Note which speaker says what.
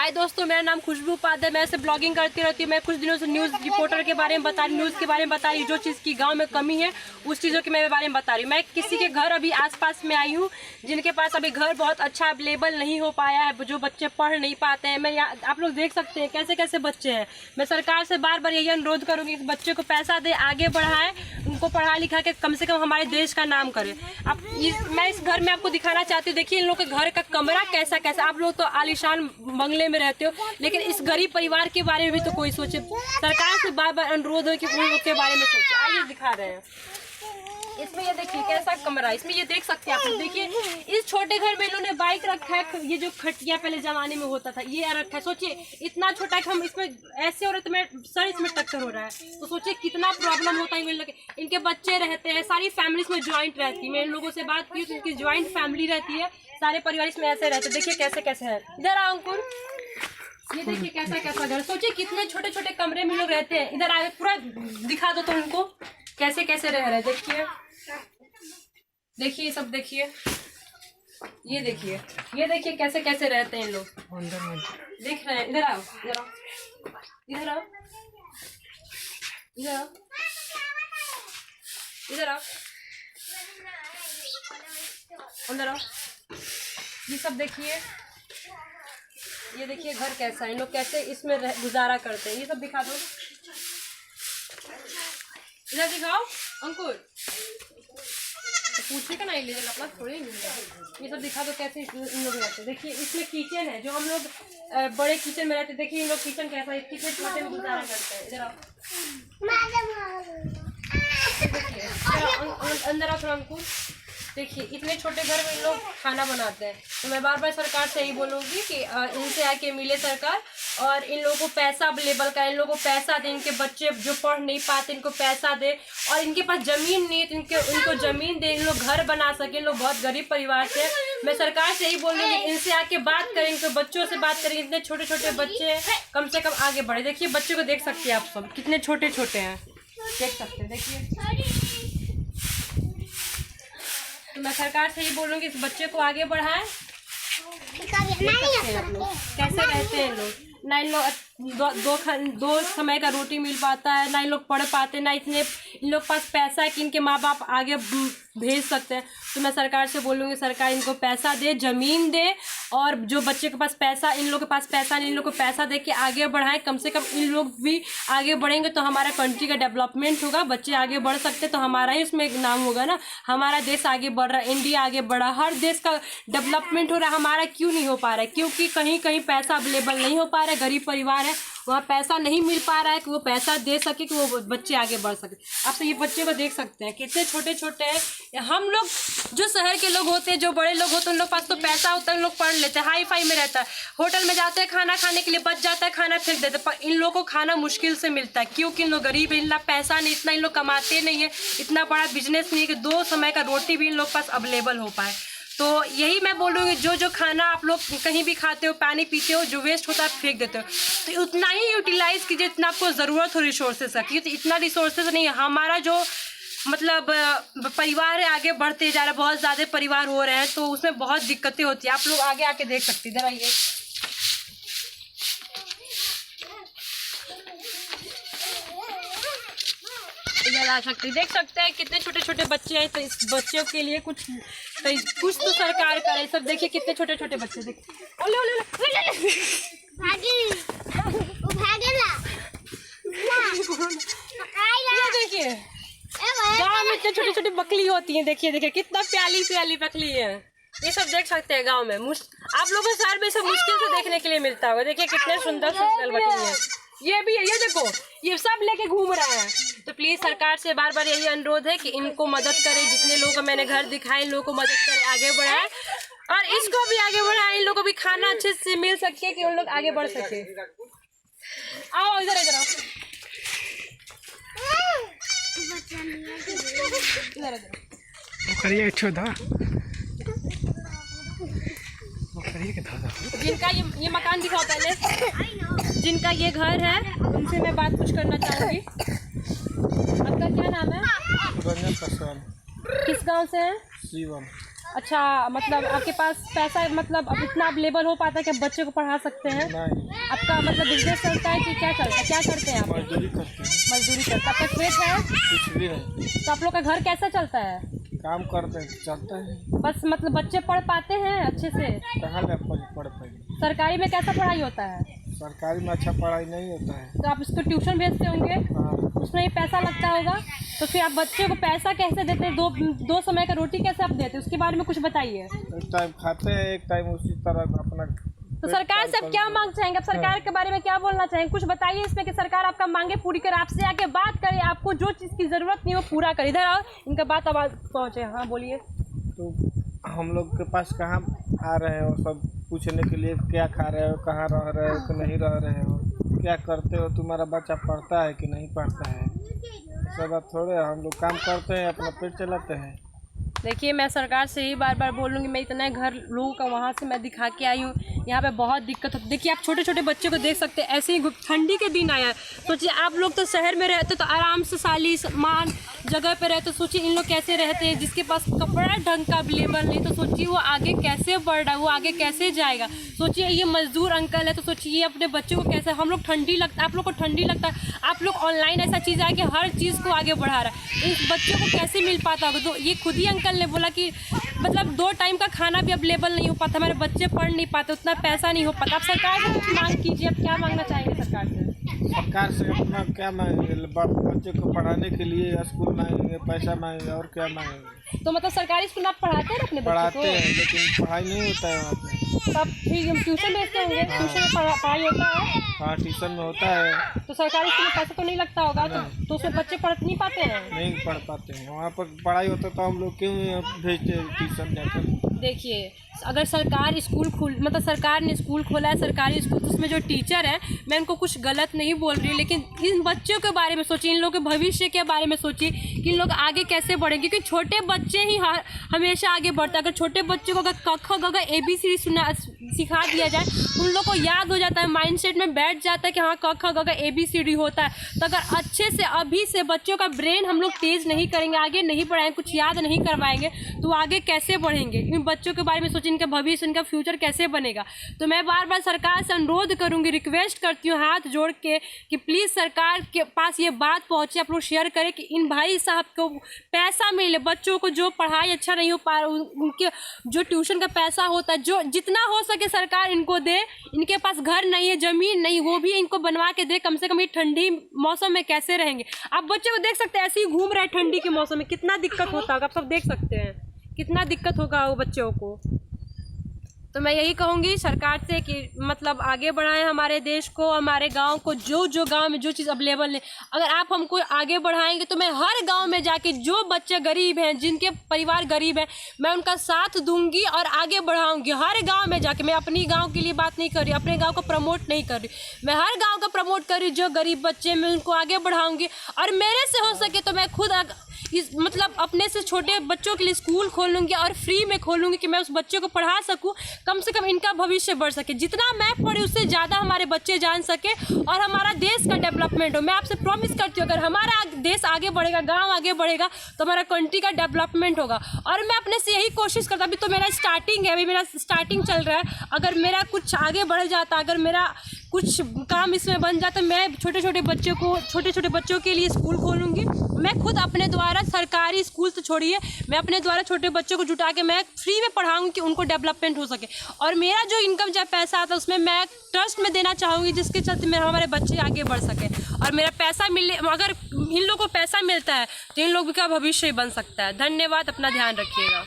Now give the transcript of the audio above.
Speaker 1: हाय दोस्तों, मेरा नाम खुशबू उपाध्याय। मैं ऐसे ब्लॉगिंग करती रहती हूँ। मैं कुछ दिनों से न्यूज़ रिपोर्टर के बारे में बता रही, न्यूज़ के बारे में बता रही, जो चीज़ की गांव में कमी है उस चीज़ों के मैं बारे में बता रही हूँ। मैं किसी के घर अभी आसपास में आई हूँ जिनके पास अभी घर बहुत अच्छा अवेलेबल नहीं हो पाया है, जो बच्चे पढ़ नहीं पाते हैं। मैं यहाँ आप लोग देख सकते हैं कैसे कैसे बच्चे हैं। मैं सरकार से बार बार यही अनुरोध करूँगी कि बच्चे को पैसा दे, आगे बढ़ाए, उनको पढ़ा लिखा के कम से कम हमारे देश का नाम करे। अब मैं इस घर में आपको दिखाना चाहती हूँ। देखिए इन लोग के घर का कमरा कैसा कैसा। आप लोग तो आलीशान बंगले में रहते हो, लेकिन इस गरीब परिवार के बारे में भी तो कोई सोचे। सरकार से बार बार अनुरोध है कि उन लोग के बारे में सोचे। आइए दिखा रहे हैं। इसमें ये देखिए कैसा कमरा, इसमें ये देख सकते हैं आप लोग। देखिए इस छोटे घर में इन्होंने बाइक रखा है। ये जो खटिया पहले जमाने में होता था ये रखा है। सोचिए इतना छोटा कि हम इसमें ऐसे हो रहे तो मैं सर इसमें टक्कर हो रहा है, तो सोचिए कितना प्रॉब्लम होता है। इनके बच्चे रहते हैं, सारी फैमिली इसमें ज्वाइंट रहती है। मैं इन लोगों से बात की तो इनकी ज्वाइंट फैमिली रहती है, सारे परिवार इसमें ऐसे रहते हैं। देखिए कैसे कैसे है। इधर आओ अंकुर, ये देखिए कैसा कैसा घर। सोचिए कितने छोटे छोटे कमरे में लोग रहते हैं। इधर आए, पूरा दिखा दो तो उनको कैसे कैसे रह रहे हैं। देखिए देखिए सब देखिए, ये देखिए कैसे कैसे रहते हैं लोग। देख रहे हैं। इधर आओ, इधर आओ, इधर आओ, इधर आओ, इधर आओ, अंदर आओ। ये सब देखिए, ये देखिए घर कैसा है, इन लोग कैसे इसमें गुजारा करते हैं। ये सब दिखा दो, इधर दिखाओ अंकुर। तो पूछने का नहीं ले जाना अपना थोड़ी नहीं। ये सब दिखा दो कैसे इन लोग रहते हैं। देखिए इसमें किचन है, जो हम लोग बड़े किचन में रहते हैं। देखिए इन लोग किचन कैसा है, कितने छोटे में गुजारा करते हैं। इधर आओ, अंदर आओ अंकुर। देखिए इतने छोटे घर में इन लोग खाना बनाते हैं। तो मैं बार बार सरकार से यही बोलूँगी कि इनसे आके मिले सरकार और इन लोगों को पैसा अवेलेबल का, इन लोगों को पैसा दे। इनके बच्चे जो पढ़ नहीं पाते इनको पैसा दे, और इनके पास ज़मीन नहीं है तो इनको ज़मीन दे, इन लोग घर बना सके। इन लोग बहुत गरीब परिवार से। मैं सरकार से यही बोलूँगी इनसे आके बात करें, इनके बच्चों से बात करें। इतने छोटे छोटे बच्चे कम से कम आगे बढ़े। देखिए बच्चों को देख सकते हैं आप सब, कितने छोटे छोटे हैं, देख सकते हैं। देखिए तो मैं सरकार से ही बोलूँगी इस बच्चे को आगे बढ़ाएं। कैसे रहते हैं लोग, ना इन लोग दो समय का रोटी मिल पाता है, ना इन लोग पढ़ पाते, ना इन लोग पास पैसा है कि इनके माँ बाप आगे भेज सकते हैं। तो मैं सरकार से बोलूँगी सरकार इनको पैसा दे, ज़मीन दे, और जो बच्चे के पास पैसा, इन लोगों के पास पैसा नहीं, इन लोगों को पैसा दे के आगे बढ़ाएं। कम से कम इन लोग भी आगे बढ़ेंगे तो हमारा कंट्री का डेवलपमेंट होगा। बच्चे आगे बढ़ सकते तो हमारा ही उसमें एक नाम होगा ना। हमारा देश आगे बढ़ रहा है, इंडिया आगे बढ़ा, हर देश का डेवलपमेंट हो रहा है। हमारा क्यों नहीं हो पा रहा है? क्योंकि कहीं कहीं पैसा अवेलेबल नहीं हो पा रहा है। गरीब परिवार है, वहाँ पैसा नहीं मिल पा रहा है कि वो पैसा दे सके कि वो बच्चे आगे बढ़ सके। आप तो ये बच्चे को देख सकते हैं कितने छोटे छोटे हैं। हम लोग जो शहर के लोग होते हैं, जो बड़े लोग होते हैं, उन लोग पास तो पैसा होता है, उन लोग पढ़ लेते हैं, हाई फाई में रहता है, होटल में जाते हैं खाना खाने के लिए, बच जाता है, खाना फेंक देते हैं। पर इन लोगों को खाना मुश्किल से मिलता है क्योंकि इन लोग गरीब है, इतना पैसा नहीं, इतना इन लोग कमाते नहीं है, इतना बड़ा बिजनेस नहीं है कि 2 समय का रोटी भी इन लोग पास अवेलेबल हो पाए। तो यही मैं बोलूँगी, जो खाना आप लोग कहीं भी खाते हो, पानी पीते हो, जो वेस्ट होता है फेंक देते हो, तो उतना ही यूटिलाइज़ कीजिए जितना आपको ज़रूरत हो रिसोर्सेज का। क्योंकि इतना रिसोर्सेज नहीं है। हमारा जो मतलब परिवार है आगे बढ़ते जा रहा है, बहुत ज़्यादा परिवार हो रहे हैं, तो उसमें बहुत दिक्कतें होती हैं। आप लोग आगे आके देख सकते हैं। इधर आइए, इधर आ सकते देख सकते हैं कितने छोटे छोटे बच्चे हैं। तो इस बच्चों के लिए कुछ तो सरकार करे। सब देखिए कितने छोटे छोटे बच्चे, देखिए ओले ओले देखिए गाँव में इतने छोटी छोटी बकली होती हैं। देखिए देखिए कितना प्याली प्याली बकली है। ये सब देख सकते हैं गाँव में। आप लोगों को शहर में सब मुश्किल से देखने के लिए मिलता होगा। देखिए कितने सुंदर सुंदर बकली है। ये भी है, ये देखो ये सब लेके घूम रहे हैं। तो प्लीज़ सरकार से बार बार यही अनुरोध है कि इनको मदद करें। जितने लोगों को मैंने घर दिखाए इन लोगों को मदद करें, आगे बढ़ाएं, और इसको भी आगे बढ़ाएं। इन लोगों को भी खाना अच्छे से मिल सके कि उन लोग आगे बढ़ सके। आओ इधर इधर आओ, इधर जिनका ये मकान दिखाओ पहले, जिनका ये घर है उनसे मैं बात कुछ करना चाहूँगी। आपका क्या नाम है? किस गांव से हैं? अच्छा, मतलब आपके पास पैसा, मतलब अब इतना अवेलेबल हो पाता है कि आप बच्चे को पढ़ा सकते हैं?
Speaker 2: नहीं,
Speaker 1: आपका मतलब बिजनेस चलता है कि क्या चलता है, क्या करते हैं आप?
Speaker 2: मजदूरी करते हैं।
Speaker 1: मजदूरी करते हैं। आपका खेत है?
Speaker 2: कुछ भी नहीं,
Speaker 1: तो आप लोग का घर कैसा चलता है?
Speaker 2: काम करते हैं तो चलता है।
Speaker 1: बस मतलब बच्चे पढ़ पाते हैं अच्छे से?
Speaker 2: कहाँ ले पढ़ पाएंगे?
Speaker 1: सरकारी में कैसा पढ़ाई होता है?
Speaker 2: सरकारी में अच्छा पढ़ाई नहीं होता है।
Speaker 1: तो आप इसको ट्यूशन भेजते होंगे,
Speaker 2: हाँ,
Speaker 1: उसमें ही पैसा लगता होगा। तो फिर आप बच्चे को पैसा कैसे देते हैं? दो समय का रोटी कैसे आप देते हैं, उसके बारे में कुछ बताइए।
Speaker 2: एक टाइम खाते हैं, एक टाइम उसी तरह अपना।
Speaker 1: तो सरकार से आप क्या मांग चाहेंगे? आप सरकार के बारे में क्या बोलना चाहेंगे? कुछ बताइए इसमें कि सरकार आपका मांगे पूरी करे, आपसे आके बात करे, आपको जो चीज़ की ज़रूरत नहीं वो पूरा करे। इधर आओ, इनका बात आवाज़ पहुँचे। हाँ बोलिए।
Speaker 2: तो हम लोग के पास कहाँ आ रहे हो सब पूछने के लिए, क्या खा रहे हो, कहाँ रह रहे हो कि नहीं रह रहे हो, क्या करते हो, तुम्हारा बच्चा पढ़ता है कि नहीं पढ़ता है। सब बात थोड़े, हम लोग काम करते हैं, अपना पेट चलाते हैं।
Speaker 1: देखिए, मैं सरकार से ही बार बार बोलूँगी, मैं इतने घर लोगों का वहाँ से मैं दिखा के आई हूँ, यहाँ पे बहुत दिक्कत होती है। देखिए, आप छोटे छोटे बच्चों को देख सकते हैं, ऐसे ही ठंडी के दिन आया है। सोचिए आप लोग तो शहर में रहते तो आराम से सामान जगह पे रहते, सोचिए इन लोग कैसे रहते हैं, जिसके पास कपड़ा ढंग का अवेलेबल नहीं, तो सोचिए वो आगे कैसे बढ़ रहा है, वो आगे कैसे जाएगा। सोचिए ये मजदूर अंकल है, तो सोचिए अपने बच्चों को कैसे, हम लोग ठंडी लगता है, आप लोग को ठंडी लगता है, आप लोग ऑनलाइन ऐसा चीज़ है कि हर चीज़ को आगे बढ़ा रहा है, इस बच्चों को कैसे मिल पाता होगा। तो ये खुद ही अंकल ने बोला कि मतलब 2 टाइम का खाना भी अवेलेबल नहीं हो पाता, हमारे बच्चे पढ़ नहीं पाते, उतना पैसा नहीं हो पाता। आप सरकार से कुछ मांग कीजिए, आप क्या मांगना चाहेंगे सरकार से?
Speaker 2: सरकार से अपना क्या मांगेंगे, बच्चे को पढ़ाने के लिए स्कूल मांगेंगे, पैसा मांगेंगे, और क्या मांगेंगे।
Speaker 1: तो मतलब सरकारी स्कूल में आप पढ़ाते हैं अपने बच्चों
Speaker 2: पढ़ाते
Speaker 1: को?
Speaker 2: हैं, लेकिन पढ़ाई नहीं होता है वहाँ पे।
Speaker 1: तो आप फिर ट्यूशन भेजते होंगे? ट्यूशन में पढ़ाई होता है?
Speaker 2: हाँ, ट्यूशन में होता है।
Speaker 1: तो सरकारी स्कूल में पैसा तो नहीं लगता होगा, तो उसमें बच्चे पढ़ नहीं पाते हैं?
Speaker 2: नहीं पढ़ पाते हैं, वहाँ पर पढ़ाई होता तो हम लोग क्यों भेजते हैं ट्यूशन जाकर।
Speaker 1: देखिए, अगर सरकार स्कूल मतलब सरकार ने स्कूल खोला है, सरकारी स्कूल, तो उसमें जो टीचर है, मैं इनको कुछ गलत नहीं बोल रही, लेकिन इन बच्चों के बारे में सोचिए, इन लोगों के भविष्य के बारे में सोचिए कि इन लोग आगे कैसे बढ़ेंगे, क्योंकि छोटे बच्चे ही हमेशा आगे बढ़ते हैं। अगर छोटे बच्चों को अगर क ख ग घ ABCD सिखा दिया जाए, उन लोग को याद हो जाता है, माइंडसेट में बैठ जाता है कि हाँ क ख ग घ ABCD होता है। तो अगर अच्छे से अभी से बच्चों का ब्रेन हम लोग तेज़ नहीं करेंगे, आगे नहीं बढ़ाएंगे, कुछ याद नहीं करवाएंगे, तो आगे कैसे बढ़ेंगे। इन बच्चों के बारे में सोचिए, इनका भविष्य, इनका फ्यूचर कैसे बनेगा। तो मैं बार बार सरकार से अनुरोध करूँगी, रिक्वेस्ट करती हूँ हाथ जोड़ के कि प्लीज़ सरकार के पास ये बात पहुँचे, आप लोग शेयर करें कि इन भाई साहब को पैसा मिले, बच्चों को जो पढ़ाई अच्छा नहीं हो पा रहा, उनके जो ट्यूशन का पैसा होता है, जो जितना हो सके सरकार इनको दे। इनके पास घर नहीं है, ज़मीन नहीं, वो भी इनको बनवा के दे, कम से कम ये ठंडी मौसम में कैसे रहेंगे। आप बच्चे को देख सकते हैं, ऐसे ही घूम रहे हैं ठंडी के मौसम में, कितना दिक्कत होता होगा, आप सब देख सकते हैं कितना दिक्कत होगा वो बच्चों को। तो मैं यही कहूँगी सरकार से कि मतलब आगे बढ़ाएं हमारे देश को, हमारे गांव को, जो गांव में जो चीज़ अवेलेबल है, अगर आप हमको आगे बढ़ाएंगे तो मैं हर गांव में जाके जो बच्चे गरीब हैं, जिनके परिवार गरीब हैं, मैं उनका साथ दूंगी और आगे बढ़ाऊंगी। हर गांव में जाके, मैं अपनी गांव के लिए बात नहीं कर रही, अपने गांव को प्रमोट नहीं कर रही, मैं हर गाँव का प्रमोट कर रही। जो गरीब बच्चे मैं उनको आगे बढ़ाऊँगी, और मेरे से हो सके तो मैं खुद मतलब अपने से छोटे बच्चों के लिए स्कूल खोलूँगी और फ्री में खोलूँगी कि मैं उस बच्चे को पढ़ा सकूँ, कम से कम इनका भविष्य बढ़ सके। जितना मैं पढ़ी उससे ज़्यादा हमारे बच्चे जान सके और हमारा देश का डेवलपमेंट हो। मैं आपसे प्रॉमिस करती हूँ, अगर हमारा देश आगे बढ़ेगा, गांव आगे बढ़ेगा, तो हमारा कंट्री का डेवलपमेंट होगा। और मैं अपने से यही कोशिश करता, अभी तो मेरा स्टार्टिंग है, अभी मेरा स्टार्टिंग चल रहा है, अगर मेरा कुछ आगे बढ़ जाता, अगर मेरा कुछ काम इसमें बन जाता, मैं छोटे छोटे बच्चों के लिए स्कूल खोलूँगी। मैं खुद अपने द्वारा सरकारी स्कूल से छोड़िए, मैं अपने द्वारा छोटे बच्चों को जुटा के मैं फ्री में पढ़ाऊँगी कि उनको डेवलपमेंट हो सके। और मेरा जो इनकम चाहे पैसा आता है उसमें मैं ट्रस्ट में देना चाहूँगी, जिसके चलते मेरे हमारे बच्चे आगे बढ़ सकें। और मेरा पैसा मिले, अगर इन लोगों को पैसा मिलता है तो इन लोगों का भविष्य बन सकता है। धन्यवाद, अपना ध्यान रखिएगा।